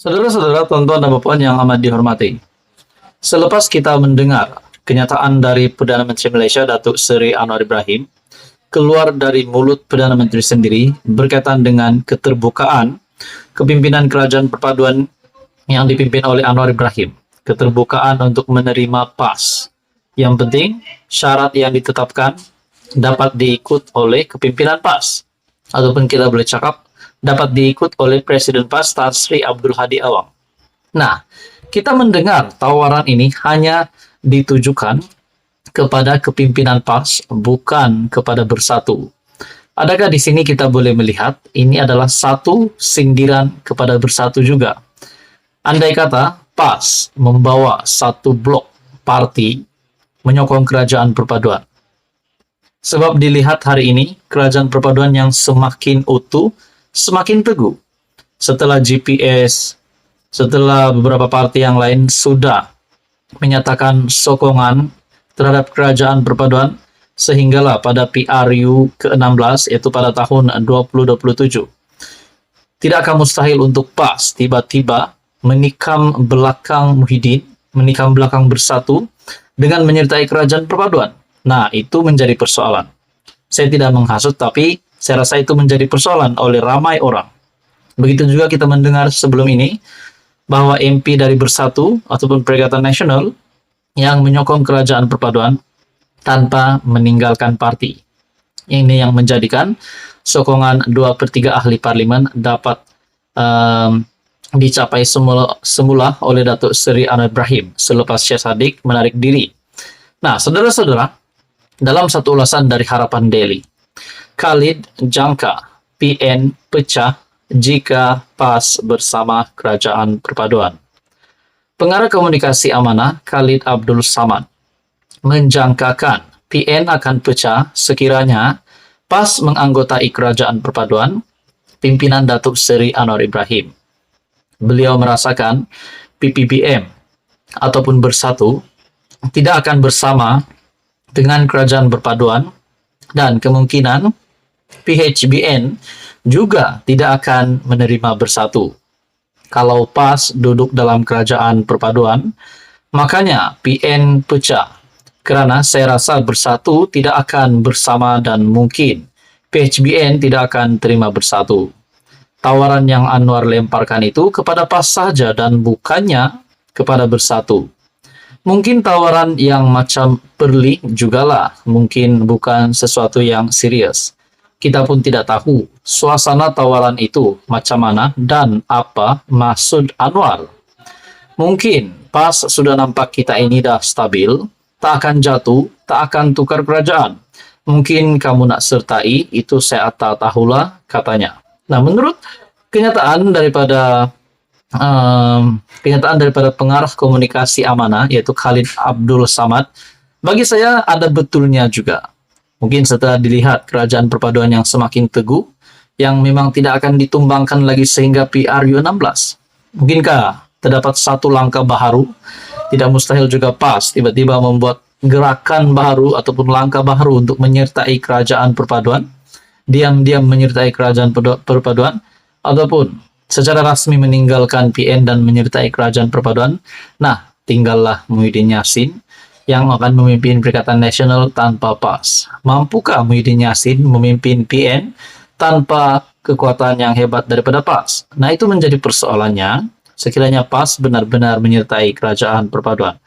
Saudara-saudara, tuan-tuan dan puan yang amat dihormati. Selepas kita mendengar kenyataan dari Perdana Menteri Malaysia Datuk Seri Anwar Ibrahim keluar dari mulut Perdana Menteri sendiri berkaitan dengan keterbukaan kepimpinan Kerajaan Perpaduan yang dipimpin oleh Anwar Ibrahim, keterbukaan untuk menerima PAS. Yang penting, syarat yang ditetapkan dapat diikut oleh kepimpinan PAS, ataupun kita boleh cakap dapat diikut oleh Presiden PAS Tan Sri Abdul Hadi Awang. Nah, kita mendengar tawaran ini hanya ditujukan kepada kepimpinan PAS, bukan kepada Bersatu. Adakah di sini kita boleh melihat ini adalah satu sindiran kepada Bersatu juga? Andai kata PAS membawa satu blok parti menyokong Kerajaan Perpaduan. Sebab dilihat hari ini, Kerajaan Perpaduan yang semakin utuh, semakin teguh. Setelah GPS, setelah beberapa parti yang lain sudah menyatakan sokongan terhadap Kerajaan Perpaduan, sehinggalah pada PRU ke-16, yaitu pada tahun 2027. Tidakkah mustahil untuk PAS tiba-tiba menikam belakang Muhyiddin, menikam belakang Bersatu, dengan menyertai Kerajaan Perpaduan? Nah, itu menjadi persoalan. Saya tidak menghasut, tapi saya rasa itu menjadi persoalan oleh ramai orang. Begitu juga kita mendengar sebelum ini, bahwa MP dari Bersatu, ataupun Perikatan Nasional, yang menyokong Kerajaan Perpaduan tanpa meninggalkan parti. Ini yang menjadikan sokongan 2/3 ahli parlimen dapat dicapai semula oleh Datuk Seri Anwar Ibrahim selepas Syed Saddiq menarik diri. Nah, saudara-saudara, dalam satu ulasan dari Harapan Daily, Khalid jangka PN pecah jika PAS bersama Kerajaan Perpaduan. Pengarah Komunikasi Amanah Khalid Abdul Samad menjangkakan PN akan pecah sekiranya PAS menganggotai Kerajaan Perpaduan pimpinan Datuk Seri Anwar Ibrahim. Beliau merasakan PPBM ataupun Bersatu tidak akan bersama dengan Kerajaan Perpaduan, dan kemungkinan PHBN juga tidak akan menerima Bersatu. Kalau PAS duduk dalam Kerajaan Perpaduan, makanya PN pecah. Kerana saya rasa Bersatu tidak akan bersama dan mungkin PHBN tidak akan terima Bersatu. Tawaran yang Anwar lemparkan itu kepada PAS saja dan bukannya kepada Bersatu. Mungkin tawaran yang macam perli jugalah, mungkin bukan sesuatu yang serius. Kita pun tidak tahu suasana tawaran itu macam mana dan apa maksud Anwar. Mungkin PAS sudah nampak kita ini dah stabil, tak akan jatuh, tak akan tukar kerajaan. Mungkin kamu nak sertai, itu saya tak tahulah, katanya. Nah, menurut kenyataan daripada pengarah komunikasi amanah, yaitu Khalid Abdul Samad, bagi saya ada betulnya juga. Mungkin setelah dilihat Kerajaan Perpaduan yang semakin teguh, yang memang tidak akan ditumbangkan lagi sehingga PRU 16. Mungkinkah terdapat satu langkah baru? Tidak mustahil juga PAS tiba-tiba membuat gerakan baru ataupun langkah baru untuk menyertai Kerajaan Perpaduan, diam-diam menyertai Kerajaan Perpaduan, ataupun secara rasmi meninggalkan PN dan menyertai Kerajaan Perpaduan. Nah, tinggallah Muhyiddin Yassin yang akan memimpin Perikatan Nasional tanpa PAS. Mampukah Muhyiddin Yassin memimpin PN tanpa kekuatan yang hebat daripada PAS? Nah, itu menjadi persoalannya sekiranya PAS benar-benar menyertai Kerajaan Perpaduan.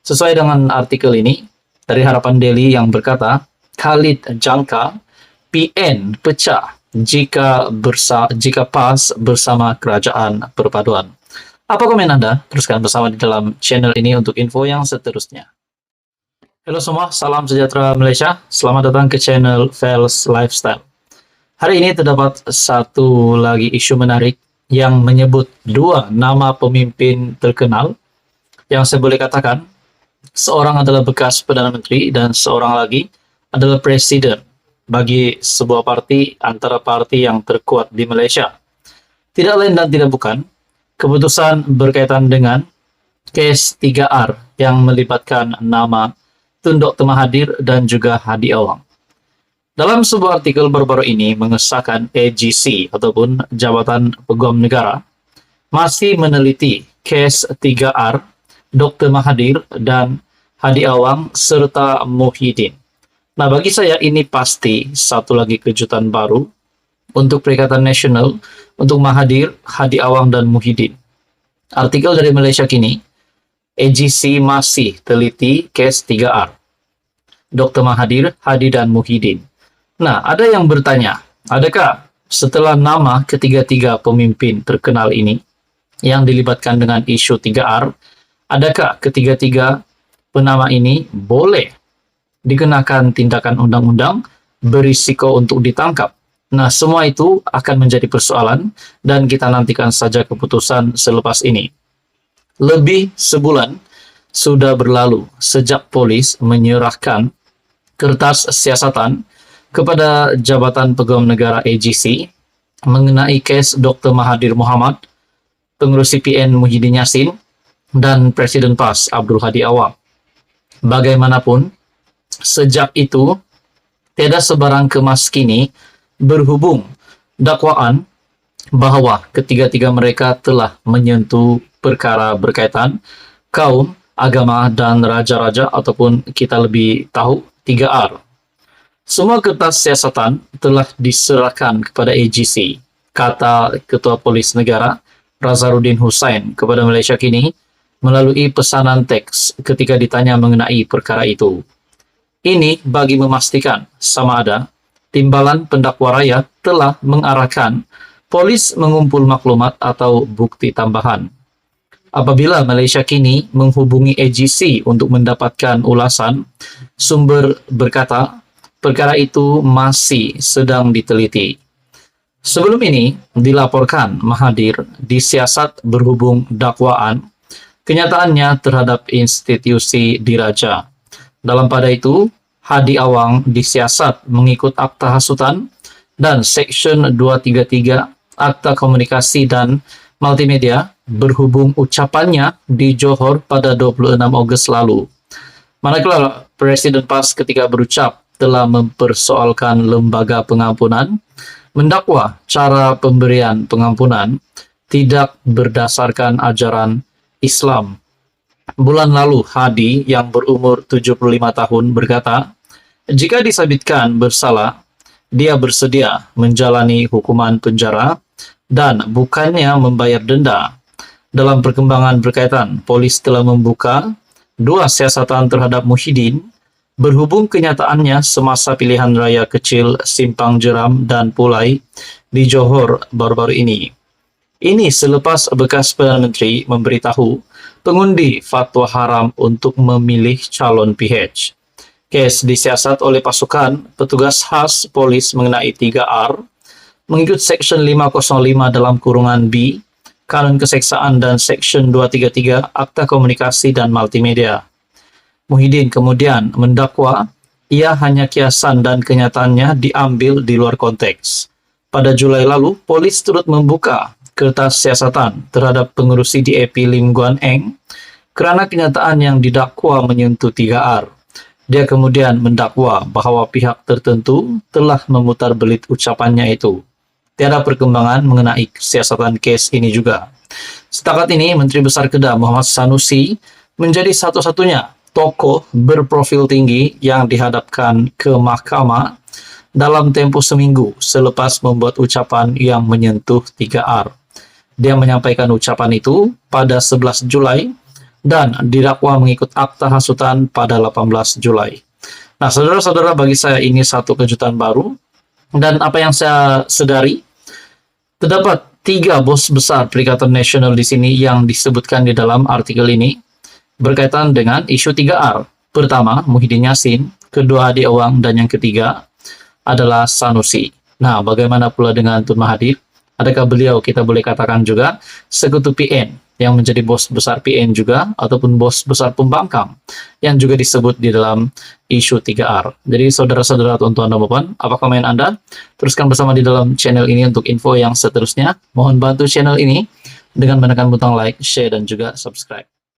Sesuai dengan artikel ini dari Harapan Daily yang berkata, Khalid jangka PN pecah jika PAS bersama Kerajaan Perpaduan. Apa komen Anda? Teruskan bersama di dalam channel ini untuk info yang seterusnya. Halo semua, salam sejahtera Malaysia. Selamat datang ke channel Fels Lifestyle. Hari ini terdapat satu lagi isu menarik yang menyebut dua nama pemimpin terkenal yang saya boleh katakan seorang adalah bekas Perdana Menteri dan seorang lagi adalah Presiden bagi sebuah parti antara parti yang terkuat di Malaysia. Tidak lain dan tidak bukan, keputusan berkaitan dengan kes 3R yang melibatkan nama Tun Dr. Mahathir dan juga Hadi Awang. Dalam sebuah artikel baru-baru ini mengesahkan AGC ataupun Jabatan Peguam Negara masih meneliti case 3R, Dr. Mahathir, dan Hadi Awang, serta Muhyiddin. Nah, bagi saya ini pasti satu lagi kejutan baru untuk Perikatan Nasional untuk Mahathir, Hadi Awang, dan Muhyiddin. Artikel dari Malaysia Kini, AGC masih teliti case 3R, Dr. Mahathir, Hadi, dan Muhyiddin. Nah, ada yang bertanya, adakah setelah nama ketiga-tiga pemimpin terkenal ini yang dilibatkan dengan isu 3R, adakah ketiga-tiga penama ini boleh dikenakan tindakan undang-undang berisiko untuk ditangkap? Nah, semua itu akan menjadi persoalan dan kita nantikan saja keputusan selepas ini. Lebih sebulan sudah berlalu sejak polis menyerahkan kertas siasatan kepada Jabatan Pegawai Negara AGC mengenai kes Dr. Mahathir Mohamad, pengurus CPN Muhyiddin Yassin, dan Presiden PAS Abdul Hadi Awang. Bagaimanapun, sejak itu, tiada sebarang kemas kini berhubung dakwaan bahwa ketiga-tiga mereka telah menyentuh perkara berkaitan kaum, agama, dan raja-raja, ataupun kita lebih tahu 3R. Semua kertas siasatan telah diserahkan kepada AGC, kata Ketua Polis Negara Razarudin Hussain kepada Malaysia Kini melalui pesanan teks ketika ditanya mengenai perkara itu. Ini bagi memastikan sama ada timbalan pendakwa rakyat telah mengarahkan polis mengumpul maklumat atau bukti tambahan. Apabila Malaysia Kini menghubungi AGC untuk mendapatkan ulasan, sumber berkata perkara itu masih sedang diteliti. Sebelum ini dilaporkan Mahathir disiasat berhubung dakwaan kenyataannya terhadap institusi diraja. Dalam pada itu, Hadi Awang disiasat mengikut Akta Hasutan dan Seksyen 233 Akta Komunikasi dan Multimedia berhubung ucapannya di Johor pada 26 Ogos lalu. Manakala Presiden PAS ketika berucap telah mempersoalkan lembaga pengampunan, mendakwa cara pemberian pengampunan tidak berdasarkan ajaran Islam. Bulan lalu, Hadi yang berumur 75 tahun berkata, jika disabitkan bersalah, dia bersedia menjalani hukuman penjara dan bukannya membayar denda. Dalam perkembangan berkaitan, polis telah membuka 2 siasatan terhadap Muhyiddin berhubung kenyataannya semasa pilihan raya kecil Simpang Jeram dan Pulai di Johor baru-baru ini. Ini selepas bekas Perdana Menteri memberitahu pengundi fatwa haram untuk memilih calon PH. Kes disiasat oleh pasukan petugas khas polis mengenai 3R mengikut Seksyen 505 dalam kurungan B, Kanun Keseksaan, dan Seksyen 233 Akta Komunikasi dan Multimedia. Muhyiddin kemudian mendakwa ia hanya kiasan dan kenyataannya diambil di luar konteks. Pada Julai lalu, polis turut membuka kertas siasatan terhadap pengurus CDAP Lim Guan Eng kerana kenyataan yang didakwa menyentuh 3R. Dia kemudian mendakwa bahawa pihak tertentu telah memutar belit ucapannya itu. Tiada perkembangan mengenai siasatan kes ini juga. Setakat ini, Menteri Besar Kedah Muhammad Sanusi menjadi satu-satunya tokoh berprofil tinggi yang dihadapkan ke mahkamah dalam tempoh seminggu selepas membuat ucapan yang menyentuh 3R. Dia menyampaikan ucapan itu pada 11 Julai dan didakwa mengikut Akta Hasutan pada 18 Julai. Nah, saudara-saudara, bagi saya ini satu kejutan baru. Dan apa yang saya sedari, terdapat 3 bos besar Perikatan Nasional di sini yang disebutkan di dalam artikel ini berkaitan dengan isu 3R. Pertama, Muhyiddin Yassin, kedua Hadi Awang, dan yang ketiga adalah Sanusi. Nah, bagaimana pula dengan Tun Mahathir? Adakah beliau kita boleh katakan juga sekutu PN yang menjadi bos besar PN juga, ataupun bos besar pembangkang yang juga disebut di dalam isu 3R. Jadi saudara-saudara, tuan-tuan dan puan, apa komen Anda? Teruskan bersama di dalam channel ini untuk info yang seterusnya. Mohon bantu channel ini dengan menekan butang like, share, dan juga subscribe.